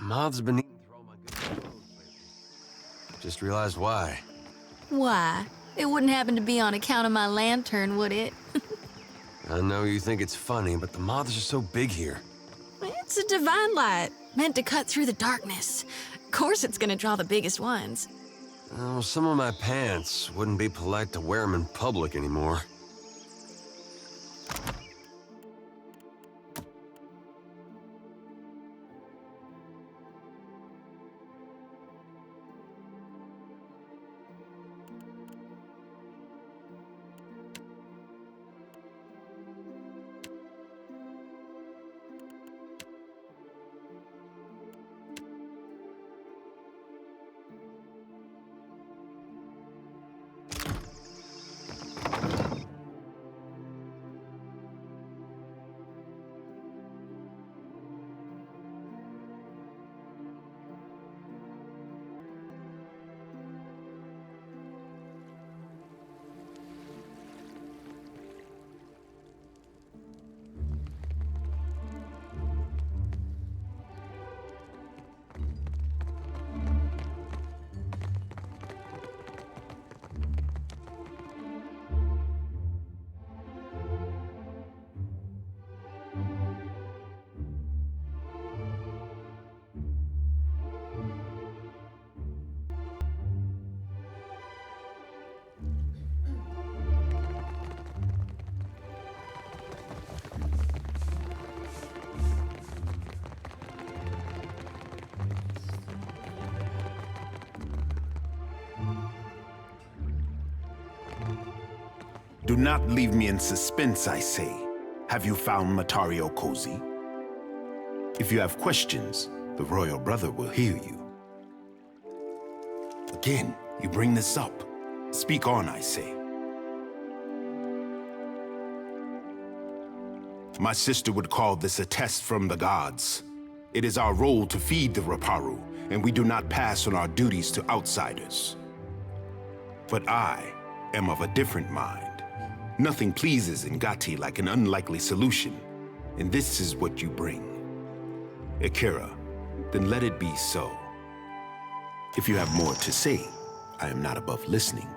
moths have been eating through all my good clothes lately. Just realized why. Why? It wouldn't happen to be on account of my lantern, would it? I know you think it's funny, but the moths are so big here. It's a divine light, meant to cut through the darkness. Of course it's gonna draw the biggest ones. Oh, some of my pants wouldn't be polite to wear them in public anymore. Do not leave me in suspense, I say. Have you found Matario Cozy? If you have questions, the royal brother will hear you. Again, you bring this up. Speak on, I say. My sister would call this a test from the gods. It is our role to feed the Raparu, and we do not pass on our duties to outsiders. But I am of a different mind. Nothing pleases Ngati like an unlikely solution, and this is what you bring. Akira, then let it be so. If you have more to say, I am not above listening.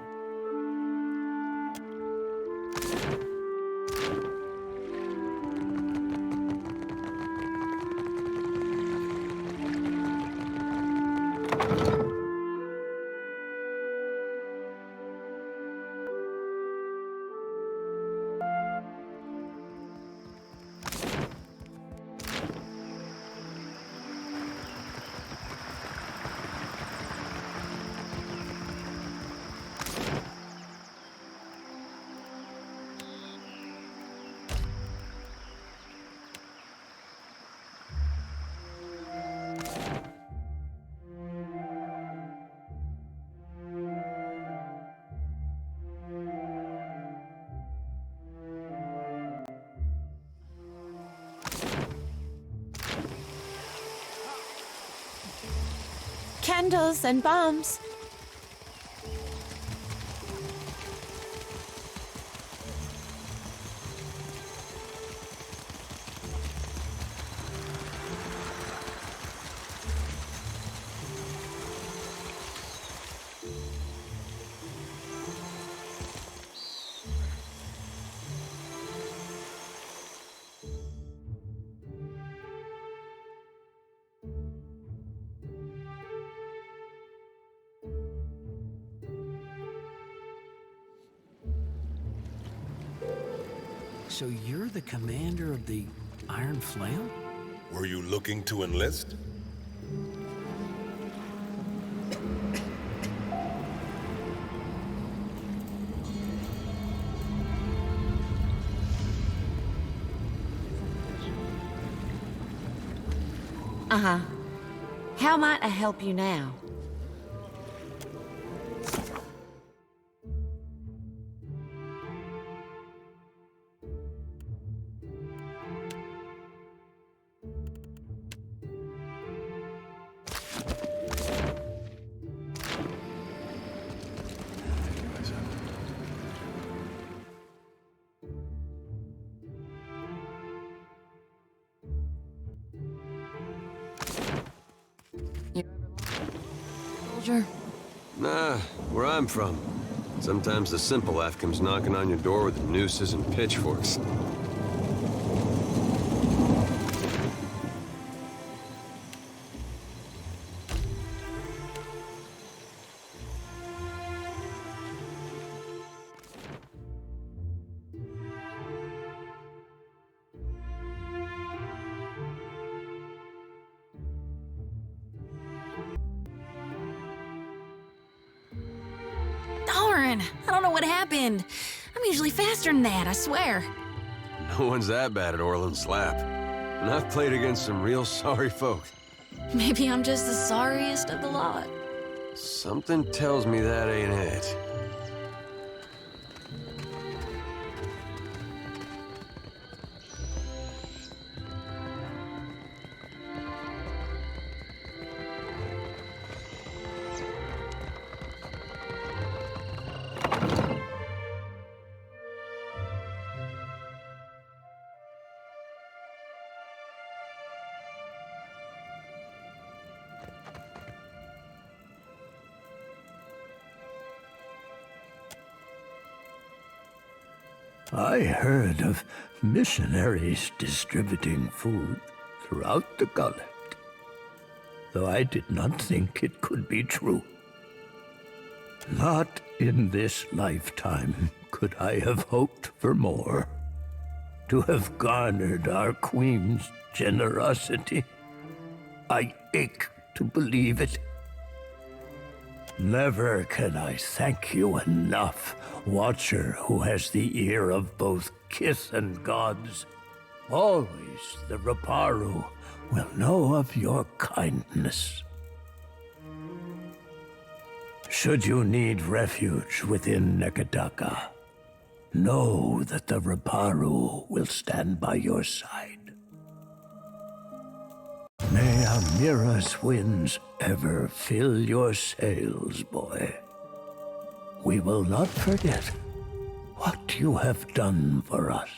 Candles and bombs. So you're the commander of the Iron Flail? Were you looking to enlist? Uh-huh. How might I help you now? soldier? Nah, where I'm from. Sometimes the simple life comes knocking on your door with nooses and pitchforks. Darn! I don't know what happened. I'm usually faster than that, I swear. No one's that bad at Orland Slap. And I've played against some real sorry folk. Maybe I'm just the sorriest of the lot. Something tells me that ain't it. I heard of missionaries distributing food throughout the gullet, though I did not think it could be true. Not in this lifetime could I have hoped for more. To have garnered our queen's generosity, I ache to believe it. Never can I thank you enough, Watcher who has the ear of both kith and gods. Always the Raparu will know of your kindness. Should you need refuge within Nekadaka, know that the Raparu will stand by your side. May Amira's winds ever fill your sails, boy. We will not forget what you have done for us.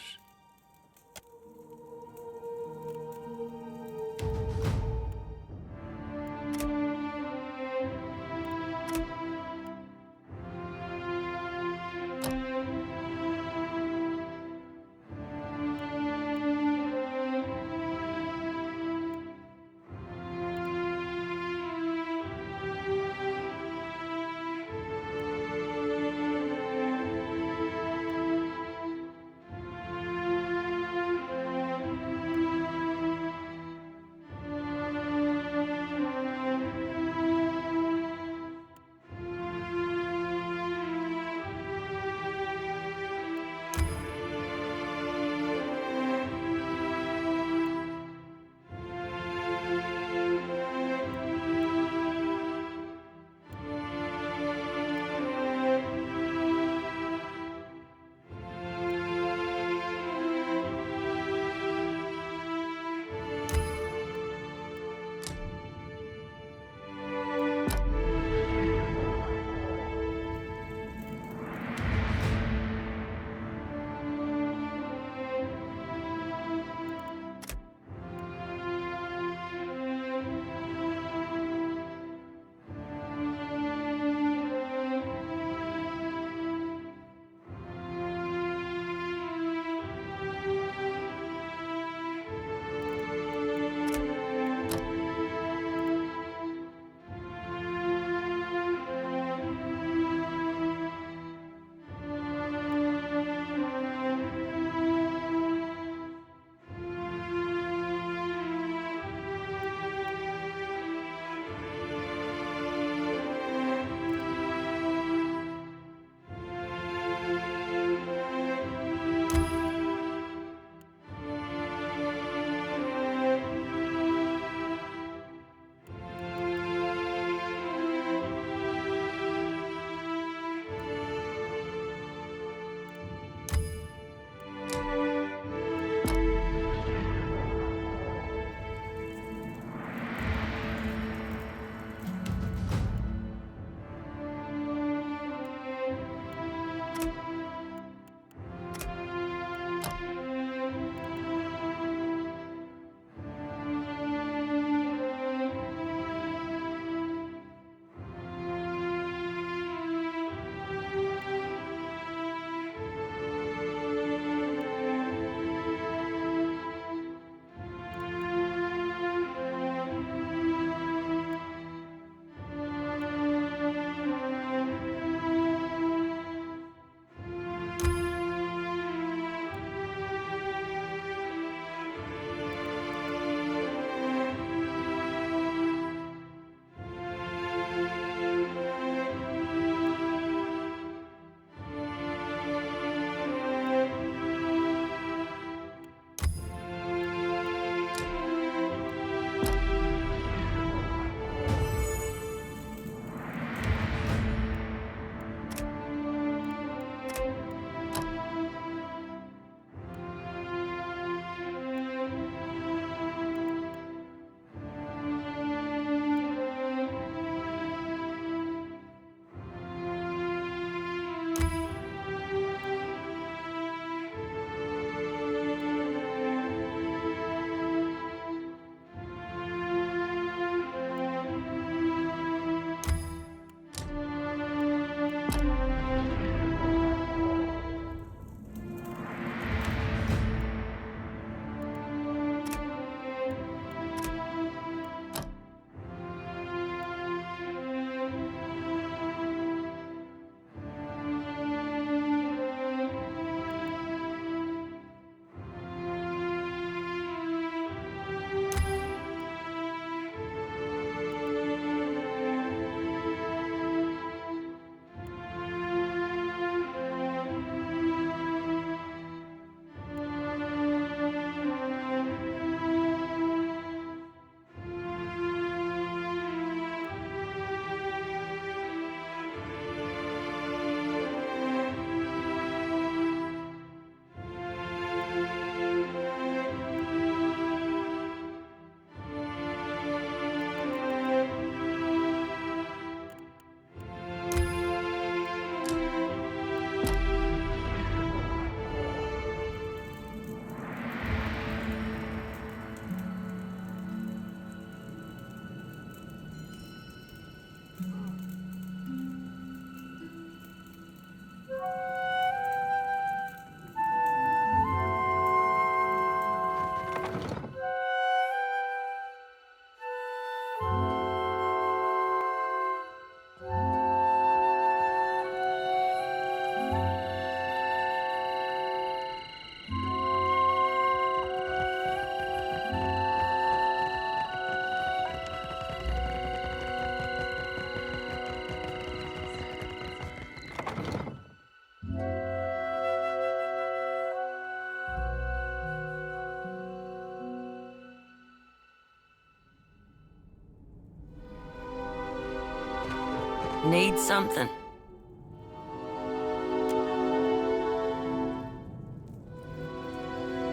Need something?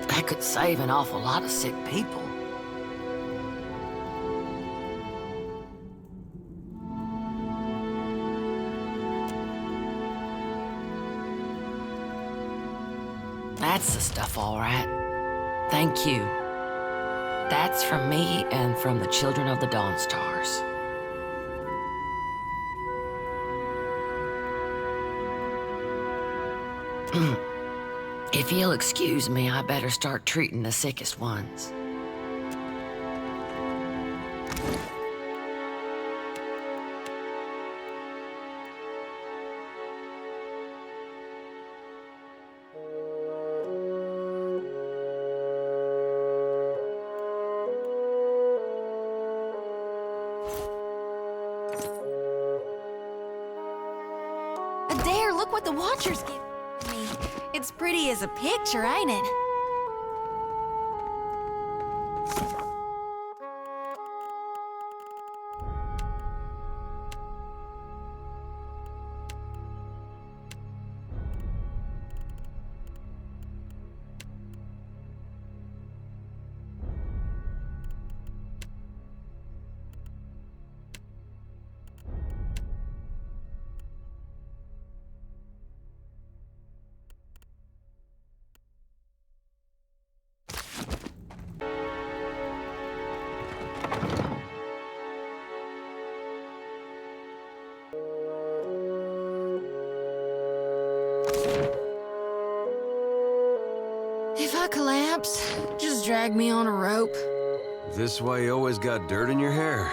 That could save an awful lot of sick people. That's the stuff, all right. Thank you. That's from me and from the children of the Dawn Stars. If you'll excuse me, I better start treating the sickest ones. Adair, look what the Watchers give me. It's pretty as a picture, ain't it? If I collapse, just drag me on a rope. This why you always got dirt in your hair?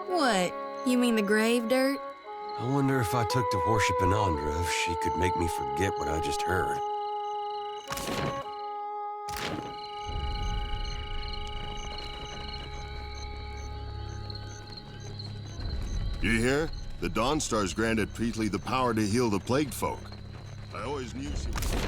What? You mean the grave dirt? I wonder if I took to worshiping Andra, if she could make me forget what I just heard. You hear? The Dawn Stars granted Peetly the power to heal the plagued folk. I always knew she was...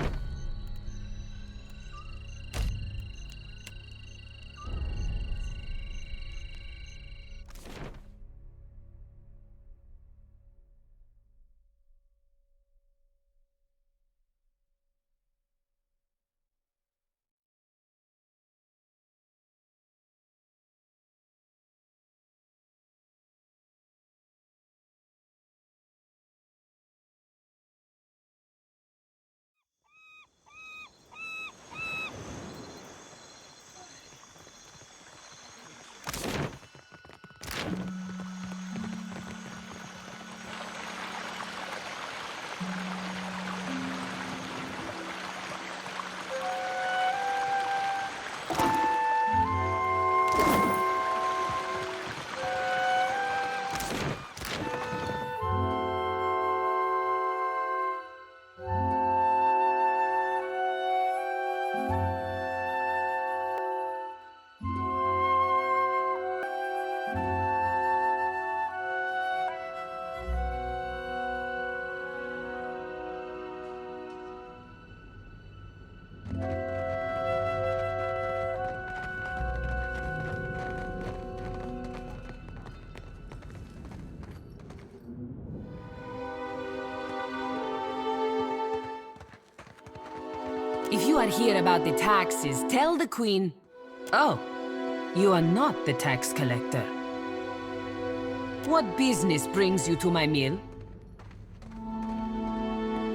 If you are here about the taxes, tell the Queen... Oh, you are not the tax collector. What business brings you to my mill?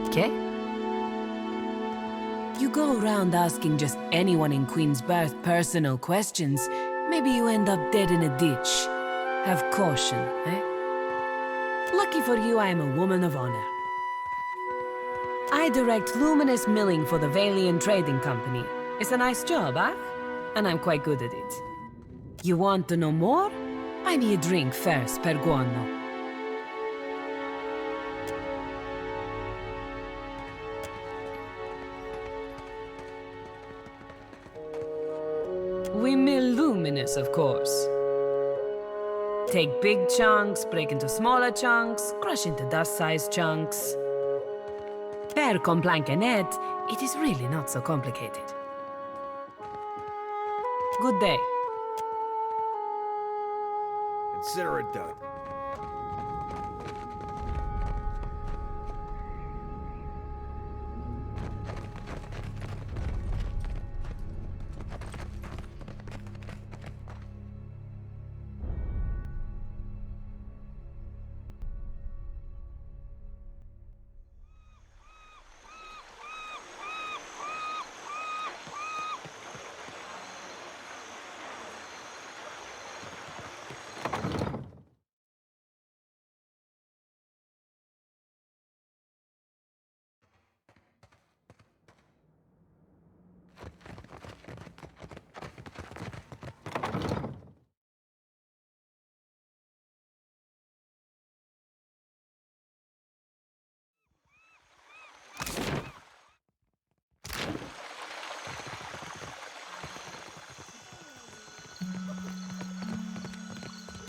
Okay. You go around asking just anyone in Queen's Berth personal questions, maybe you end up dead in a ditch. Have caution, eh? Lucky for you, I am a woman of honor. I direct luminous milling for the Valian Trading Company. It's a nice job, huh? And I'm quite good at it. You want to know more? Buy me a drink first, per guano. We mill luminous, of course. Take big chunks, break into smaller chunks, crush into dust-sized chunks. Per FlamingGnat, it is really not so complicated. Good day. Consider it done.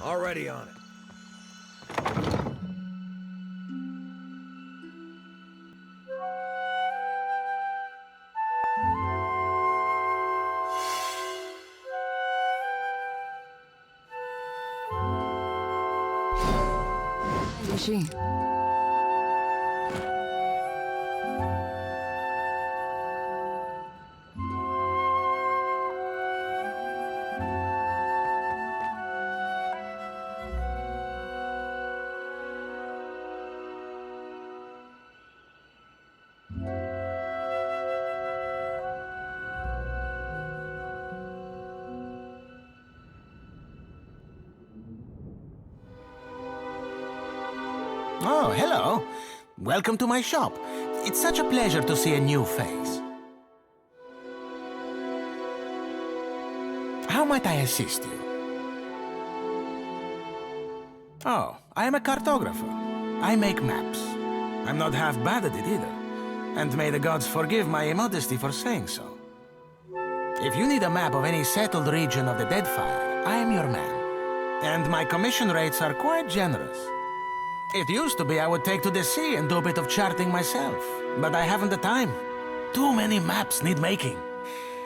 Already on it. Is she? Oh, hello. Welcome to my shop. It's such a pleasure to see a new face. How might I assist you? Oh, I am a cartographer. I make maps. I'm not half bad at it either. And may the gods forgive my immodesty for saying so. If you need a map of any settled region of the Deadfire, I am your man. And my commission rates are quite generous. It used to be I would take to the sea and do a bit of charting myself, but I haven't the time. Too many maps need making.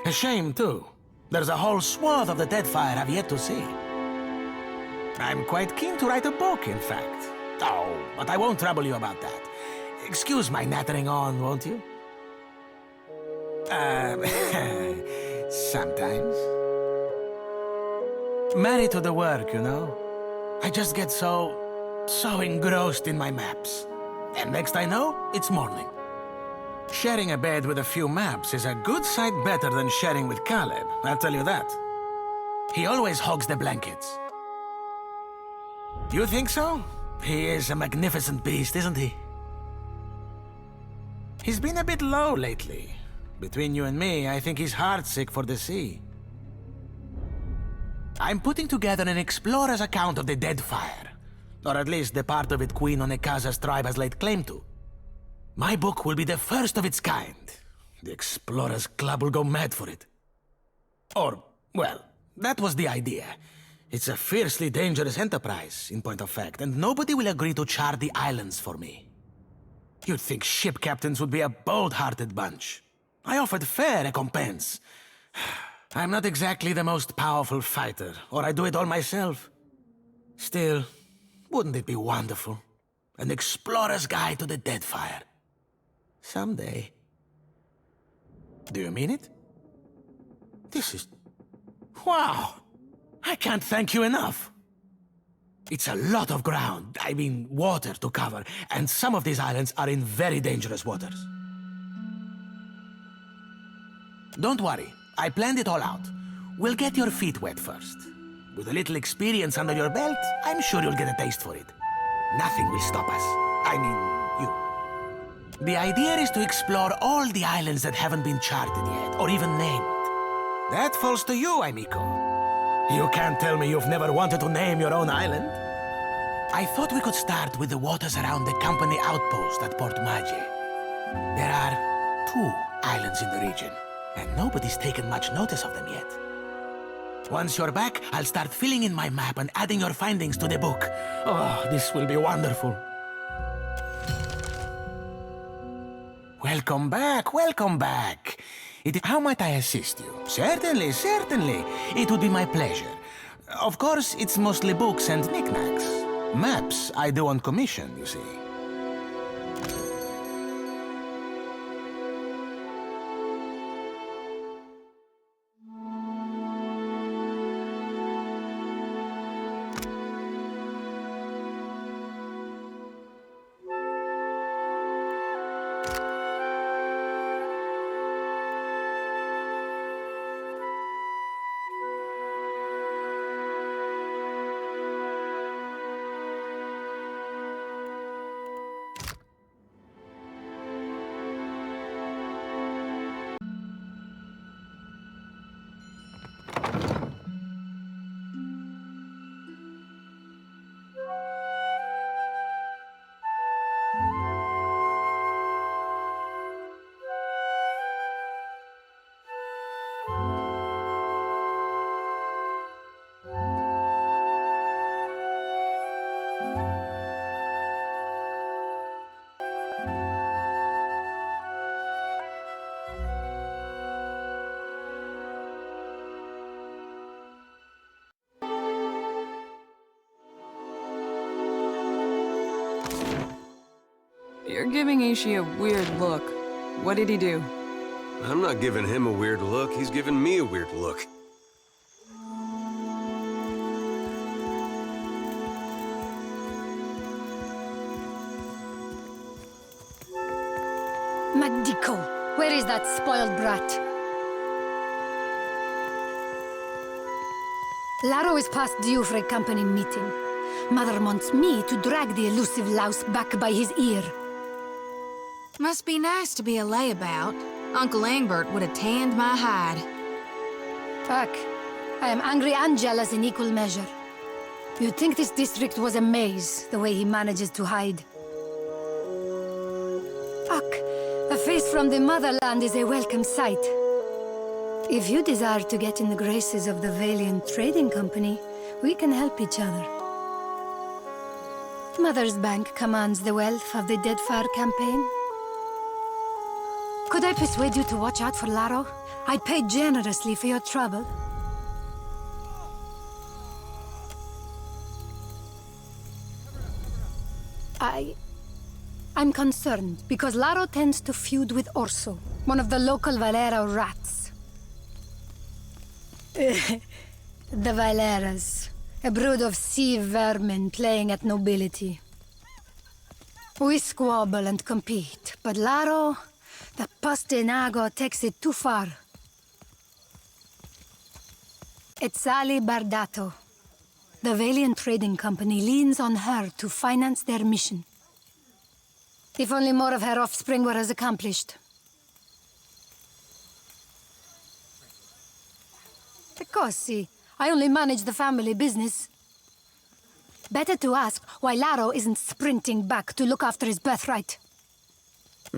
A shame, too. There's a whole swath of the Deadfire I've yet to see. I'm quite keen to write a book, in fact. Oh, but I won't trouble you about that. Excuse my nattering on, won't you? Sometimes. Married to the work, you know? I just get so engrossed in my maps. And next I know, it's morning. Sharing a bed with a few maps is a good sight better than sharing with Caleb, I'll tell you that. He always hogs the blankets. You think so? He is a magnificent beast, isn't he? He's been a bit low lately. Between you and me, I think he's heartsick for the sea. I'm putting together an explorer's account of the Deadfire. Or at least the part of it Queen Onekaza's tribe has laid claim to. My book will be the first of its kind. The Explorers Club will go mad for it. Or, well, that was the idea. It's a fiercely dangerous enterprise, in point of fact, and nobody will agree to chart the islands for me. You'd think ship captains would be a bold-hearted bunch. I offered fair recompense. I'm not exactly the most powerful fighter, or I do it all myself. Still, wouldn't it be wonderful? An explorer's guide to the Deadfire. Someday. Do you mean it? This is... wow! I can't thank you enough. It's a lot of ground, I mean water to cover, and some of these islands are in very dangerous waters. Don't worry, I planned it all out. We'll get your feet wet first. With a little experience under your belt, I'm sure you'll get a taste for it. Nothing will stop us. I mean, you. The idea is to explore all the islands that haven't been charted yet, or even named. That falls to you, amico. You can't tell me you've never wanted to name your own island. I thought we could start with the waters around the company outpost at Port Maggi. There are 2 islands in the region, and nobody's taken much notice of them yet. Once you're back, I'll start filling in my map and adding your findings to the book. Oh, this will be wonderful. Welcome back, welcome back. How might I assist you? Certainly, certainly. It would be my pleasure. Of course, it's mostly books and knickknacks. Maps I do on commission, you see. giving Ishi a weird look. What did he do? I'm not giving him a weird look. He's giving me a weird look. Magdico, where is that spoiled brat? Laro is past due for a company meeting. Mother wants me to drag the elusive louse back by his ear. Must be nice to be a layabout. Uncle Angbert would have tanned my hide. Fuck. I am angry and jealous in equal measure. You'd think this district was a maze, the way he manages to hide. Fuck. A face from the motherland is a welcome sight. If you desire to get in the graces of the Valiant Trading Company, we can help each other. Mother's bank commands the wealth of the Deadfire campaign. Could I persuade you to watch out for Laro? I'd pay generously for your trouble. I'm concerned because Laro tends to feud with Orso, one of the local Valera rats. The Valeras, a brood of sea vermin playing at nobility. We squabble and compete, but Laro, the Pastinago, takes it too far. Etzali Bardato. The Valiant Trading Company leans on her to finance their mission. If only more of her offspring were as accomplished. Così, I only manage the family business. Better to ask why Laro isn't sprinting back to look after his birthright.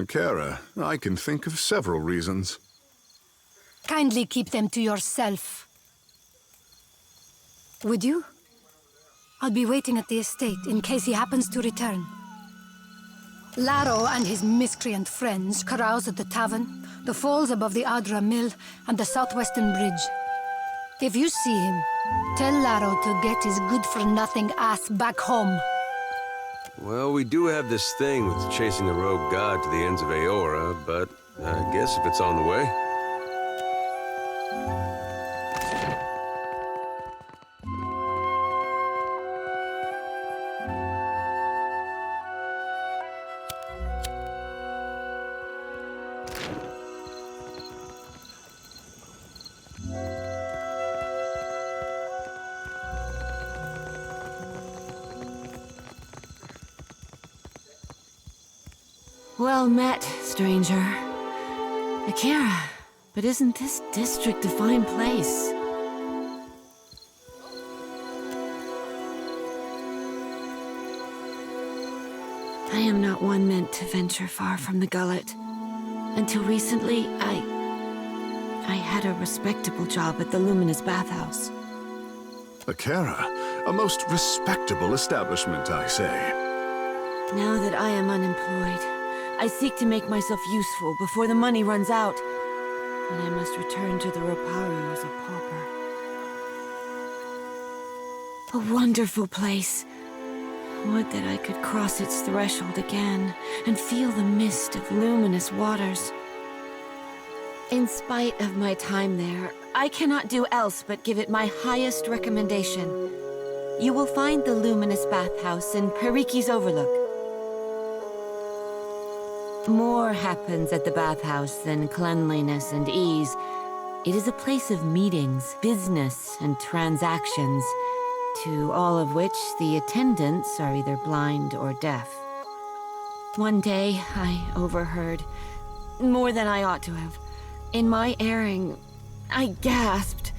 Kara, I can think of several reasons. Kindly keep them to yourself. Would you? I'll be waiting at the estate in case he happens to return. Laro and his miscreant friends carouse at the tavern, the falls above the Adra Mill, and the southwestern bridge. If you see him, tell Laro to get his good-for-nothing ass back home. Well, we do have this thing with chasing the rogue god to the ends of Aora, but I guess if it's on the way... Well met, stranger. Akira, but isn't this district a fine place? I am not one meant to venture far from the gullet. Until recently, I had a respectable job at the Luminous Bathhouse. Akira, a most respectable establishment, I say. Now that I am unemployed, I seek to make myself useful before the money runs out, and I must return to the Roparu as a pauper. A wonderful place. Would that I could cross its threshold again and feel the mist of luminous waters. In spite of my time there, I cannot do else but give it my highest recommendation. You will find the Luminous Bathhouse in Periki's Overlook. More happens at the bathhouse than cleanliness and ease. It is a place of meetings, business, and transactions, to all of which the attendants are either blind or deaf. One day, I overheard, more than I ought to have. In my erring, I gasped.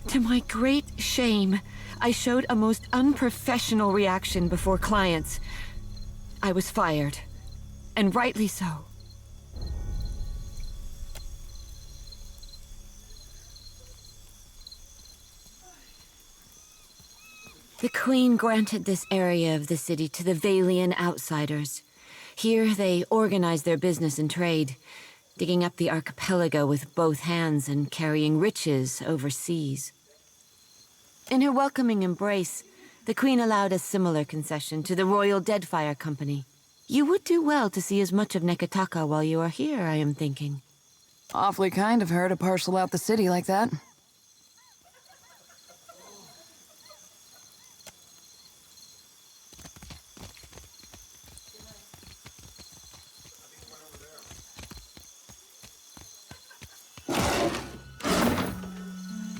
To my great shame, I showed a most unprofessional reaction before clients. I was fired. And rightly so. The Queen granted this area of the city to the Valian outsiders. Here they organize their business and trade, digging up the archipelago with both hands and carrying riches overseas. In her welcoming embrace, the Queen allowed a similar concession to the Royal Deadfire Company. You would do well to see as much of Nekataka while you are here, I am thinking. Awfully kind of her to parcel out the city like that.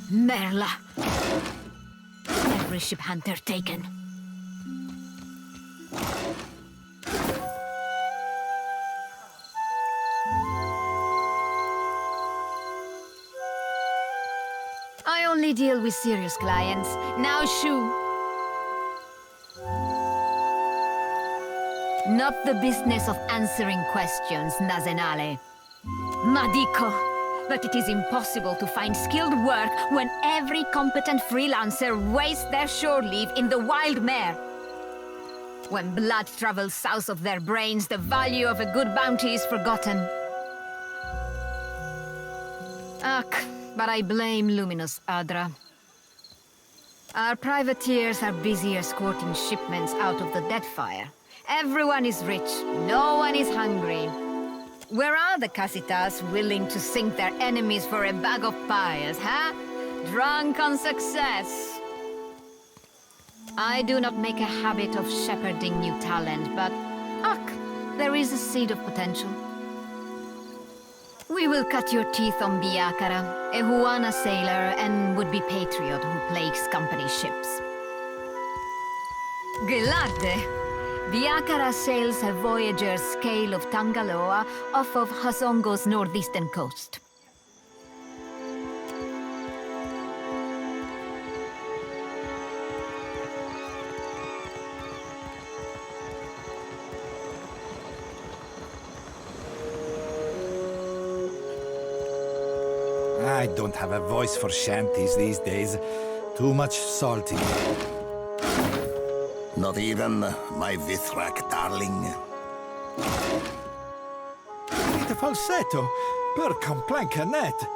Merla. Every ship hunter taken. I only deal with serious clients. Now, Shu. Not the business of answering questions, Nazenale. Madiko. But it is impossible to find skilled work when every competent freelancer wastes their shore leave in the wild mare. When blood travels south of their brains, the value of a good bounty is forgotten. Ugh, but I blame Luminous Adra. Our privateers are busy escorting shipments out of the Deadfire. Everyone is rich, no one is hungry. Where are the Casitas willing to sink their enemies for a bag of pies, huh? Drunk on success. I do not make a habit of shepherding new talent, but there is a seed of potential. We will cut your teeth on Biakara, a Huana sailor and would-be patriot who plagues company ships. Gelade! Biakara sails a voyager's scale of Tangaloa off of Hasongo's northeastern coast. I don't have a voice for shanties these days. Too much salty. Not even my Vithrak darling. The falsetto, per FlamingGnats.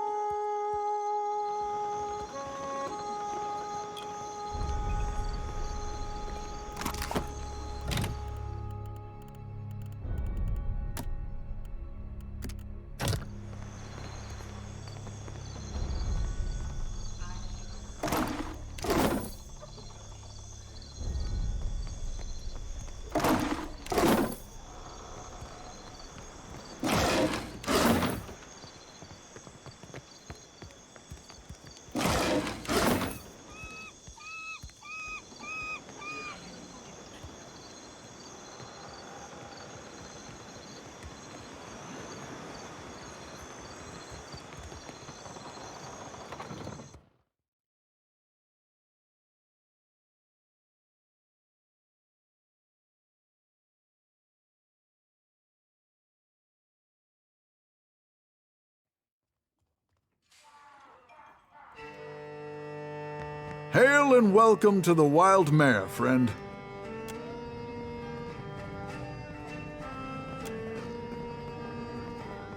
Hail and welcome to the Wild Mare, friend.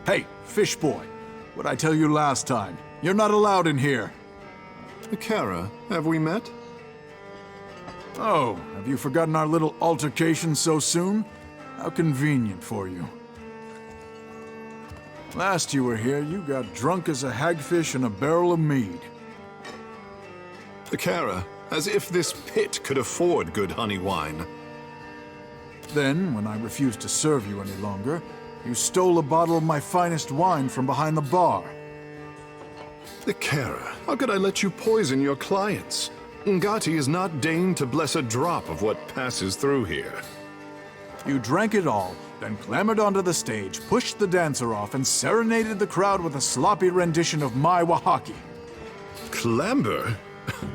Hey, fish boy. What'd I tell you last time? You're not allowed in here. Kara, have we met? Oh, have you forgotten our little altercation so soon? How convenient for you. Last you were here, you got drunk as a hagfish in a barrel of mead. Kara, as if this pit could afford good honey wine. Then, when I refused to serve you any longer, you stole a bottle of my finest wine from behind the bar. Kara, how could I let you poison your clients? Ngati is not deigned to bless a drop of what passes through here. You drank it all, then clambered onto the stage, pushed the dancer off, and serenaded the crowd with a sloppy rendition of my Wahaki. Clamber?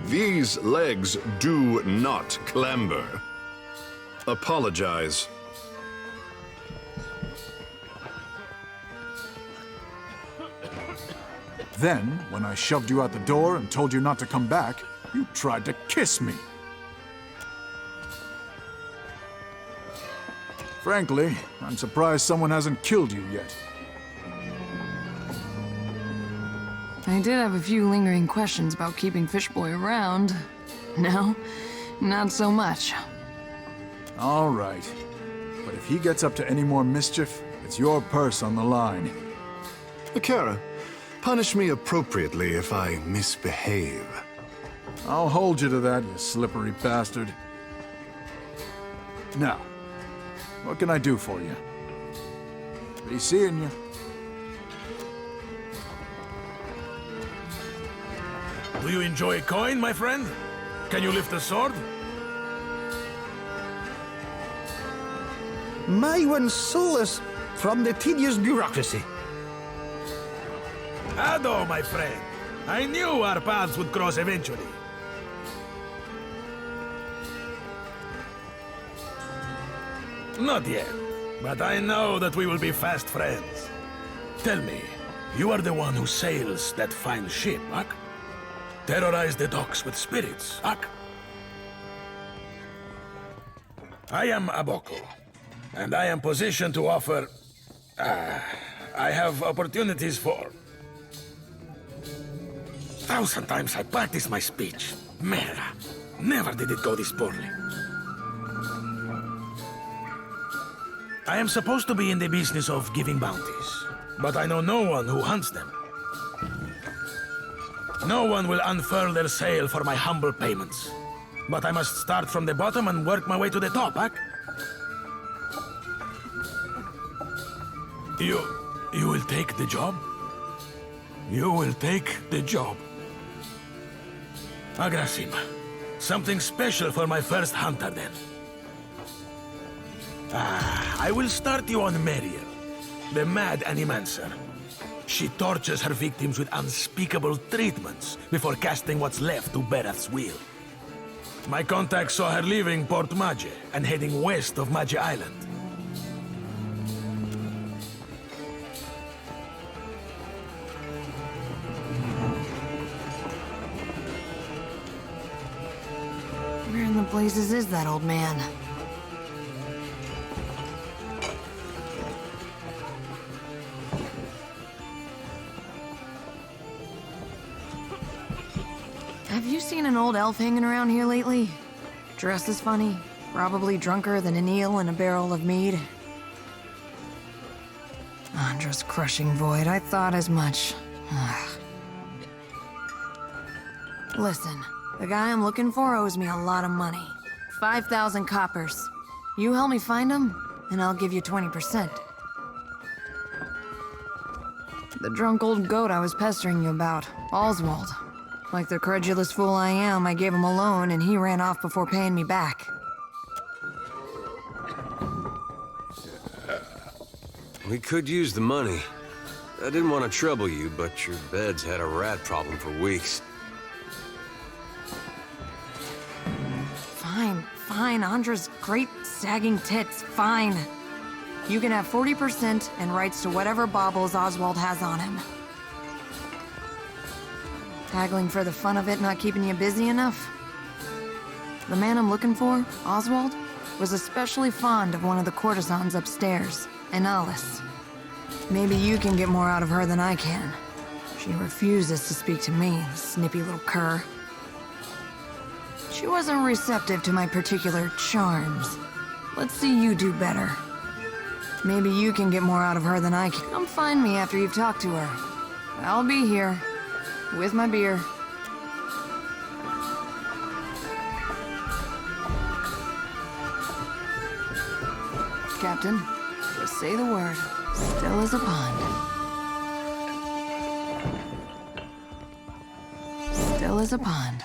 These legs do not clamber. Apologize. Then, when I shoved you out the door and told you not to come back, you tried to kiss me. Frankly, I'm surprised someone hasn't killed you yet. I did have a few lingering questions about keeping Fishboy around. No, not so much. All right. But if he gets up to any more mischief, it's your purse on the line. Akira, punish me appropriately if I misbehave. I'll hold you to that, you slippery bastard. Now, what can I do for you? Be seeing you. Do you enjoy coin, my friend? Can you lift a sword? My one solace from the tedious bureaucracy. Ado, my friend. I knew our paths would cross eventually. Not yet, but I know that we will be fast friends. Tell me, you are the one who sails that fine ship, Ak? Terrorize the docks with spirits, Ak? I am Aboko, and I am positioned to offer... I have opportunities for... Thousand times I practiced my speech. Merda, never did it go this poorly. I am supposed to be in the business of giving bounties, but I know no one who hunts them. No one will unfurl their sail for my humble payments. But I must start from the bottom and work my way to the top, Ak? You will take the job? You will take the job. Agrasima. Something special for my first hunter, then. I will start you on Meriel, the mad animancer. She tortures her victims with unspeakable treatments before casting what's left to Berth's will. My contact saw her leaving Port Maje and heading west of Maje Island. Where in the blazes is that old man? Have you seen an old elf hanging around here lately? Dressed as funny, probably drunker than an eel in a barrel of mead. Andra's crushing void, I thought as much. Ugh. Listen, the guy I'm looking for owes me a lot of money. 5,000 coppers. You help me find him, and I'll give you 20%. The drunk old goat I was pestering you about, Oswald. Like the credulous fool I am, I gave him a loan and he ran off before paying me back. We could use the money. I didn't want to trouble you, but your bed's had a rat problem for weeks. Fine, Andra's great sagging tits, fine. You can have 40% and rights to whatever baubles Oswald has on him. Haggling for the fun of it not keeping you busy enough? The man I'm looking for, Oswald, was especially fond of one of the courtesans upstairs, Analis. Maybe you can get more out of her than I can. She refuses to speak to me, snippy little cur. She wasn't receptive to my particular charms. Let's see you do better. Maybe you can get more out of her than I can. Come find me after you've talked to her. I'll be here. With my beer. Captain, just say the word. Still as a pond. Still as a pond.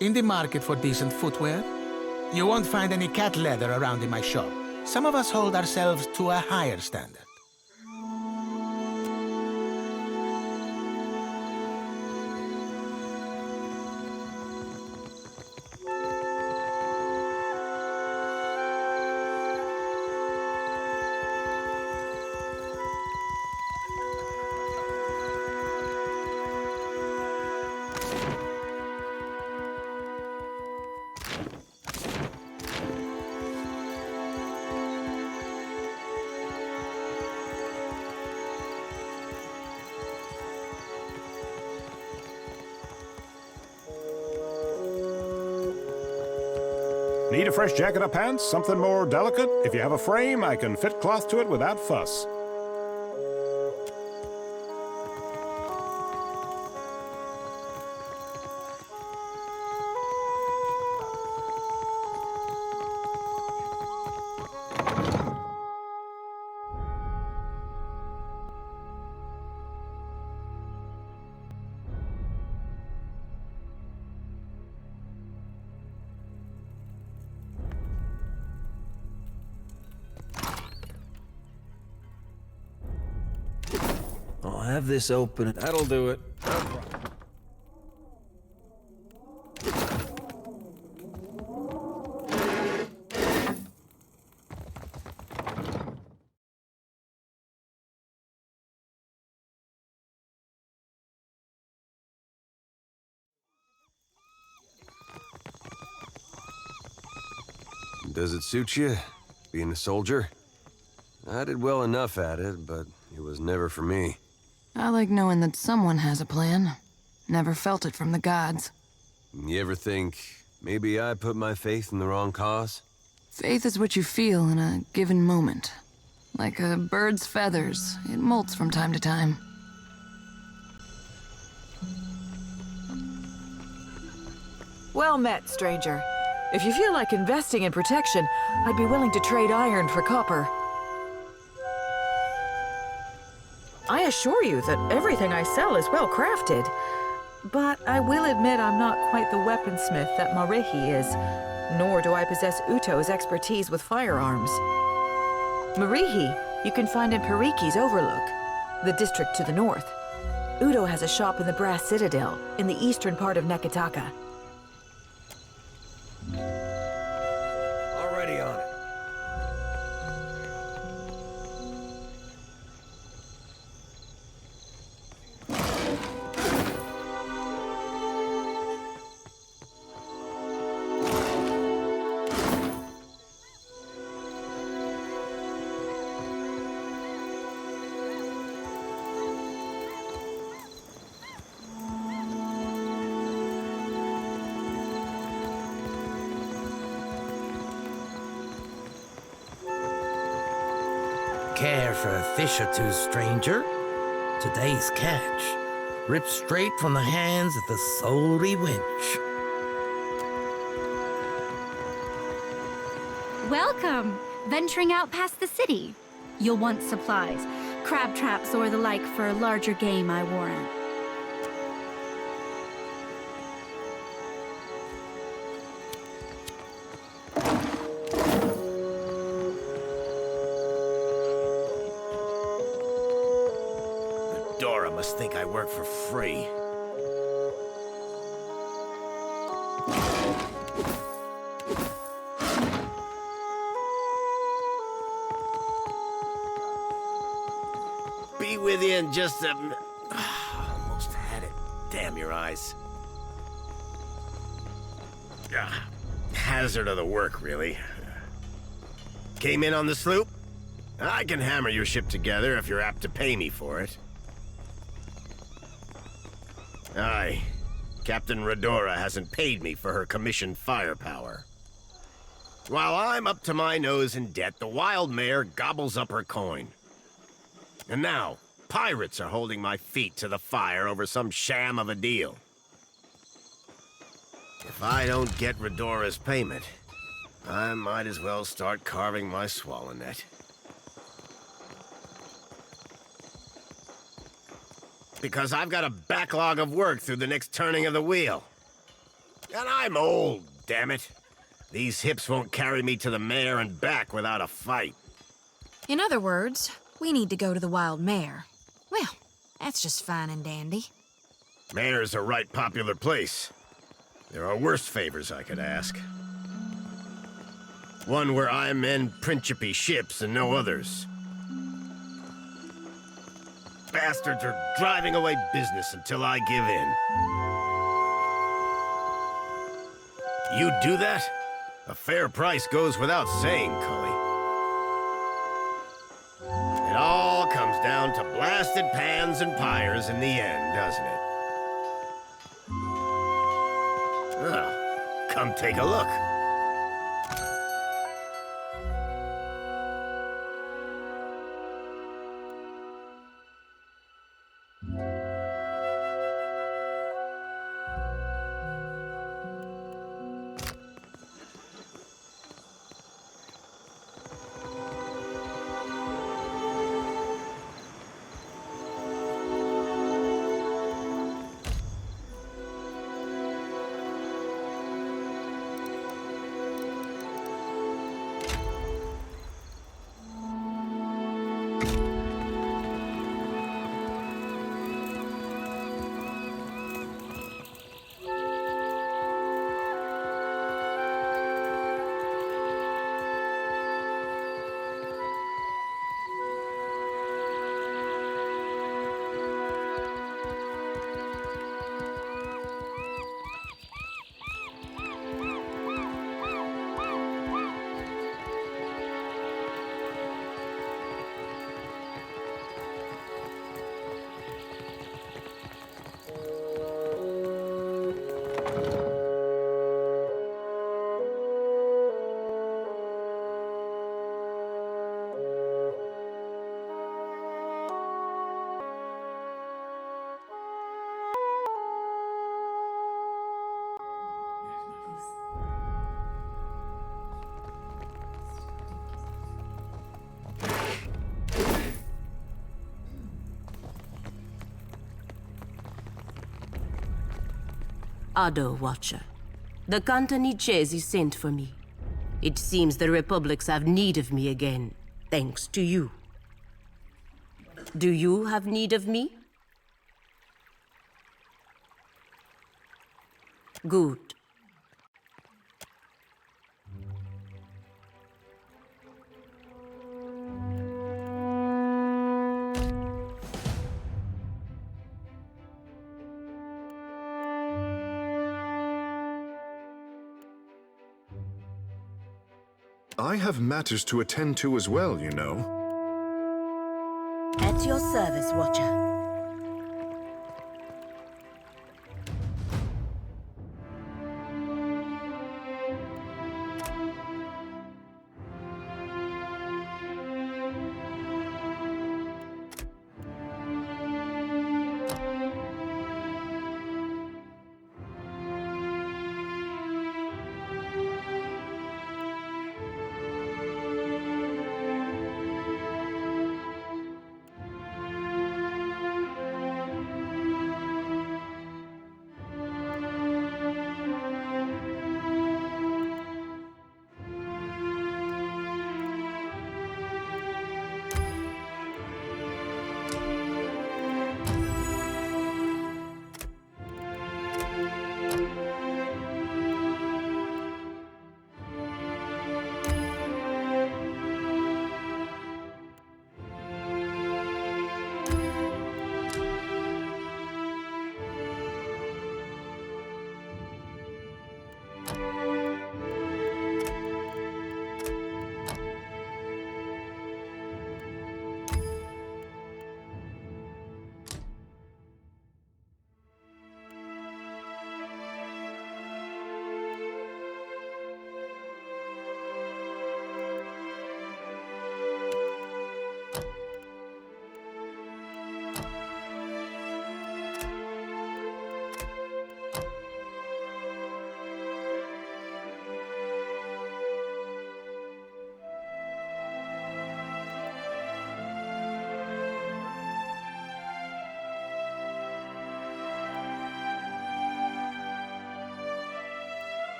in the market for decent footwear? You won't find any cat leather around in my shop. Some of us hold ourselves to a higher standard. Need a fresh jacket or pants? Something more delicate? If you have a frame, I can fit cloth to it without fuss. I'll have this open. That'll do it. Does it suit you, being a soldier? I did well enough at it, but it was never for me. I like knowing that someone has a plan. Never felt it from the gods. You ever think, maybe I put my faith in the wrong cause? Faith is what you feel in a given moment. Like a bird's feathers, it molts from time to time. Well met, stranger. If you feel like investing in protection, I'd be willing to trade iron for copper. I assure you that everything I sell is well crafted. But I will admit I'm not quite the weaponsmith that Marihi is, nor do I possess Uto's expertise with firearms. Marihi you can find in Periki's Overlook, the district to the north. Uto has a shop in the Brass Citadel, in the eastern part of Neketaka. Already on it. Care for a fish or two, stranger? Today's catch, ripped straight from the hands of the Soulry Winch. Welcome! Venturing out past the city. You'll want supplies, crab traps or the like for larger game, I warrant. Dora must think I work for free. Be with you in just a... Almost had it. Damn your eyes. Hazard of the work, really. Came in on the sloop? I can hammer your ship together if you're apt to pay me for it. Aye. Captain Redora hasn't paid me for her commissioned firepower. While I'm up to my nose in debt, the wild mare gobbles up her coin. And now, pirates are holding my feet to the fire over some sham of a deal. If I don't get Redora's payment, I might as well start carving my swallow net. Because I've got a backlog of work through the next turning of the wheel. And I'm old, damn it. These hips won't carry me to the mare and back without a fight. In other words, we need to go to the wild mare. Well, that's just fine and dandy. Mare's a right popular place. There are worse favors I could ask. One where I mend principy ships and no others. Bastards are driving away business until I give in. You do that? A fair price goes without saying, Cully. It all comes down to blasted pans and pyres in the end, doesn't it? Well, come take a look. Ado, Watcher. The Cantanichesi sent for me. It seems the Republics have need of me again, thanks to you. Do you have need of me? Good. I have matters to attend to as well, you know. At your service, Watcher.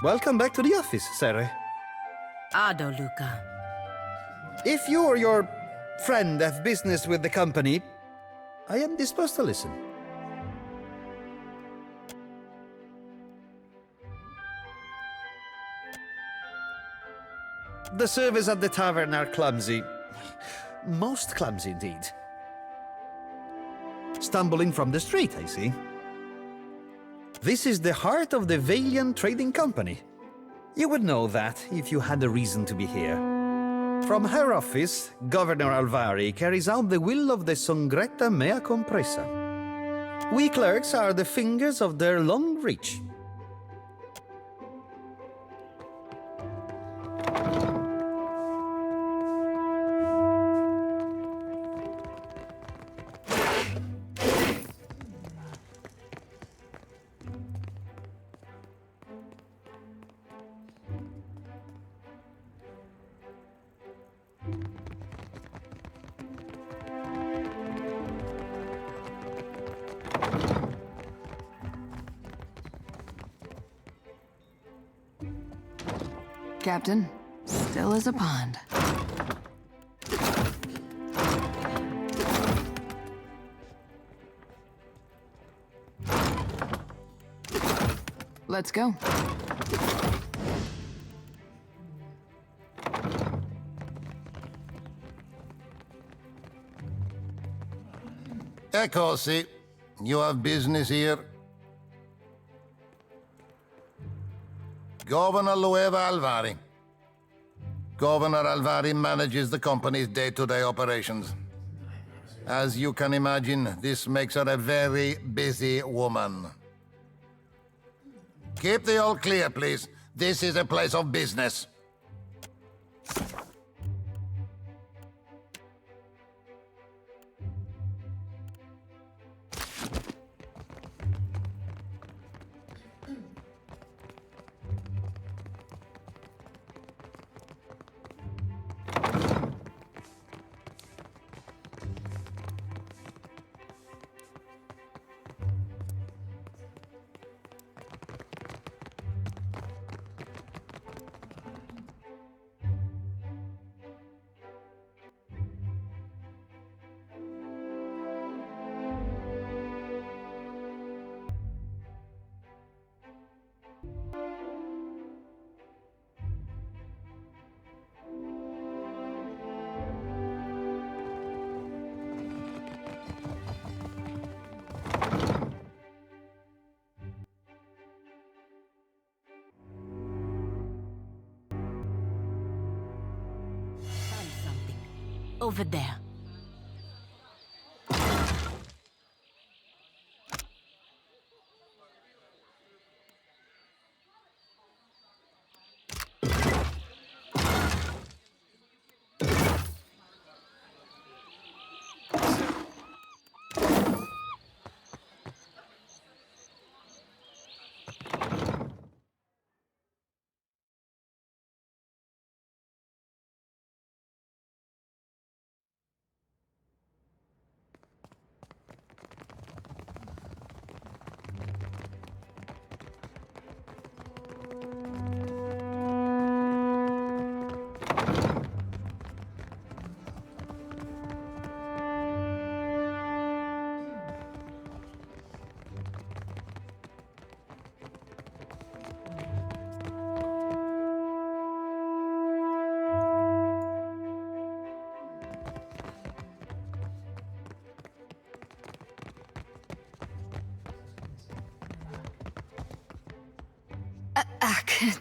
Welcome back to the office, sir. Ado, Luca. If you or your friend have business with the company, I am disposed to listen. The servers at the tavern are clumsy. Most clumsy indeed. Stumbling from the street, I see. This is the heart of the Valiant Trading Company. You would know that if you had a reason to be here. From her office, Governor Alvari carries out the will of the Songretta Mea Compressa. We clerks are the fingers of their long reach. Captain, still as a pond. Let's go. Eccoci. You have business here? Governor Lueva Alvari. Governor Alvari manages the company's day-to-day operations. As you can imagine, this makes her a very busy woman. Keep the all clear, please. This is a place of business. Over there.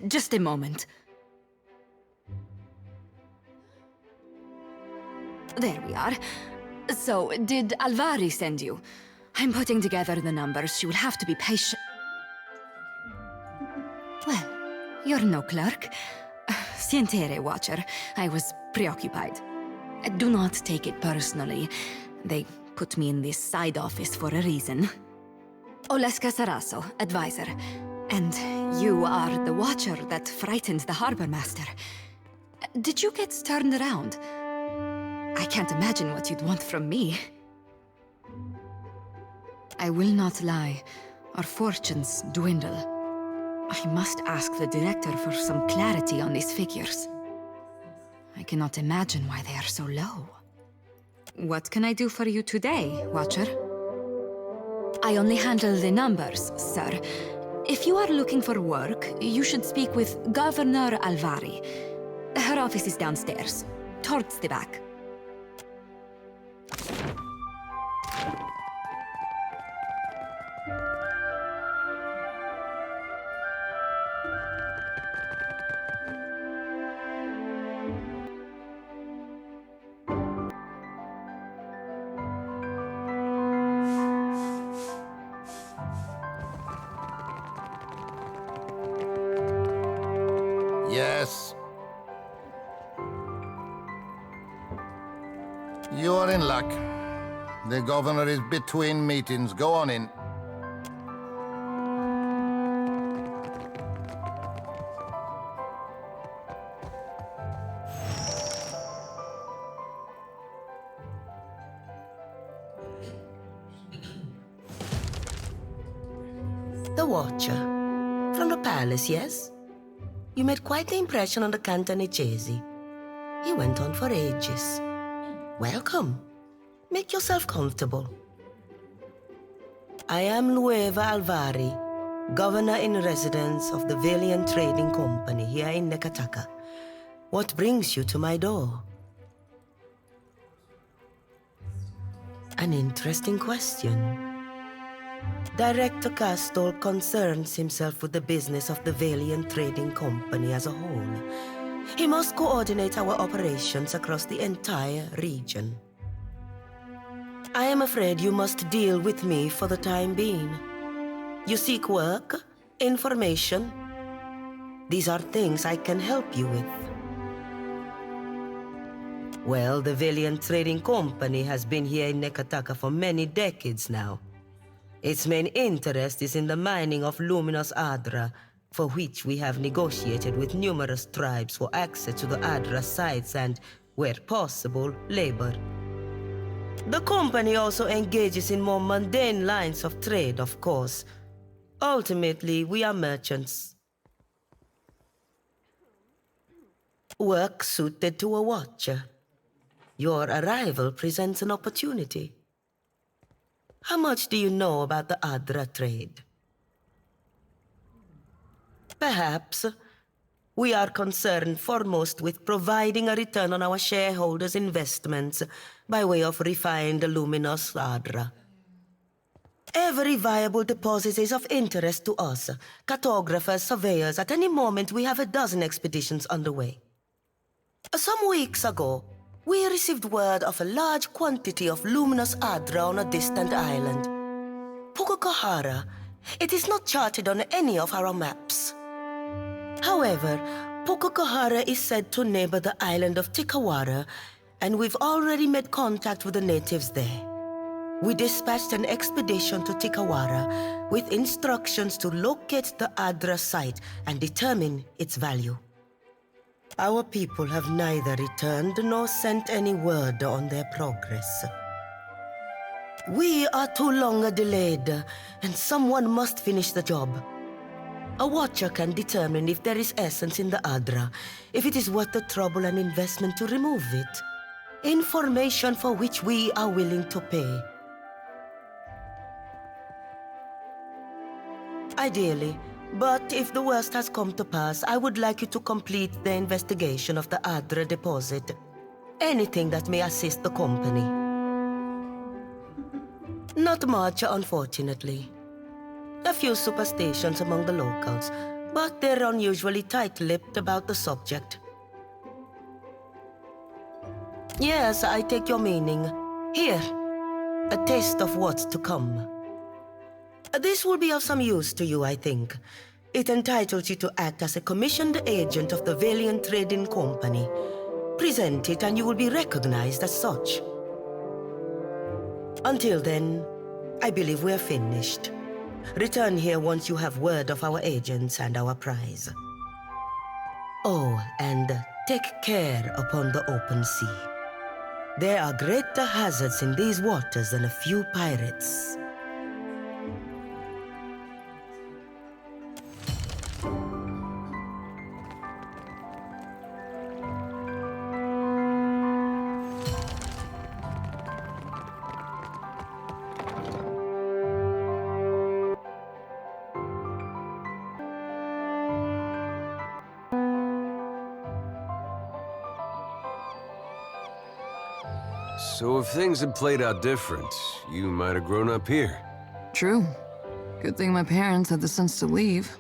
Just a moment. There we are. So, did Alvari send you? I'm putting together the numbers. She will have to be patient. Well, you're no clerk. Sientere, Watcher. I was preoccupied. Do not take it personally. They put me in this side office for a reason. Oleska Sarasso, advisor. And you are the Watcher that frightened the harbor master. Did you get turned around? I can't imagine what you'd want from me. I will not lie. Our fortunes dwindle. I must ask the director for some clarity on these figures. I cannot imagine why they are so low. What can I do for you today, Watcher? I only handle the numbers, sir. If you are looking for work, you should speak with Governor Alvari. Her office is downstairs, towards the back. Yes. You are in luck. The governor is between meetings. Go on in. The Watcher. From the palace, yes? You made quite the impression on the Cantonese. He went on for ages. Welcome. Make yourself comfortable. I am Nueva Alvari, Governor-in-Residence of the Valiant Trading Company here in Nekataka. What brings you to my door? An interesting question. Director Castor concerns himself with the business of the Valiant Trading Company as a whole. He must coordinate our operations across the entire region. I am afraid you must deal with me for the time being. You seek work, information. These are things I can help you with. Well, the Valiant Trading Company has been here in Nekataka for many decades now. Its main interest is in the mining of luminous Adra, for which we have negotiated with numerous tribes for access to the Adra sites and, where possible, labor. The company also engages in more mundane lines of trade, of course. Ultimately, we are merchants. Work suited to a watcher. Your arrival presents an opportunity. How much do you know about the Adra trade? Perhaps we are concerned foremost with providing a return on our shareholders' investments by way of refined luminous Adra. Every viable deposit is of interest to us. Cartographers, surveyors, at any moment we have a dozen expeditions underway. Some weeks ago, we received word of a large quantity of luminous Adra on a distant island. Pukukahara. It is not charted on any of our maps. However, Pukukahara is said to neighbor the island of Tikawara, and we've already made contact with the natives there. We dispatched an expedition to Tikawara with instructions to locate the Adra site and determine its value. Our people have neither returned nor sent any word on their progress. We are too long delayed, and someone must finish the job. A watcher can determine if there is essence in the Adra, if it is worth the trouble and investment to remove it. Information for which we are willing to pay. Ideally, but if the worst has come to pass, I would like you to complete the investigation of the Adra deposit. Anything that may assist the company. Not much, unfortunately. A few superstitions among the locals, but they're unusually tight-lipped about the subject. Yes, I take your meaning. Here, a taste of what's to come. This will be of some use to you, I think. It entitles you to act as a commissioned agent of the Valiant Trading Company. Present it and you will be recognized as such. Until then, I believe we're finished. Return here once you have word of our agents and our prize. Oh, and take care upon the open sea. There are greater hazards in these waters than a few pirates. So if things had played out different, you might have grown up here. True. Good thing my parents had the sense to leave.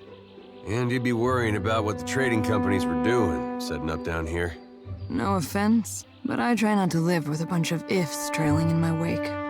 And you'd be worrying about what the trading companies were doing, setting up down here. No offense, but I try not to live with a bunch of ifs trailing in my wake.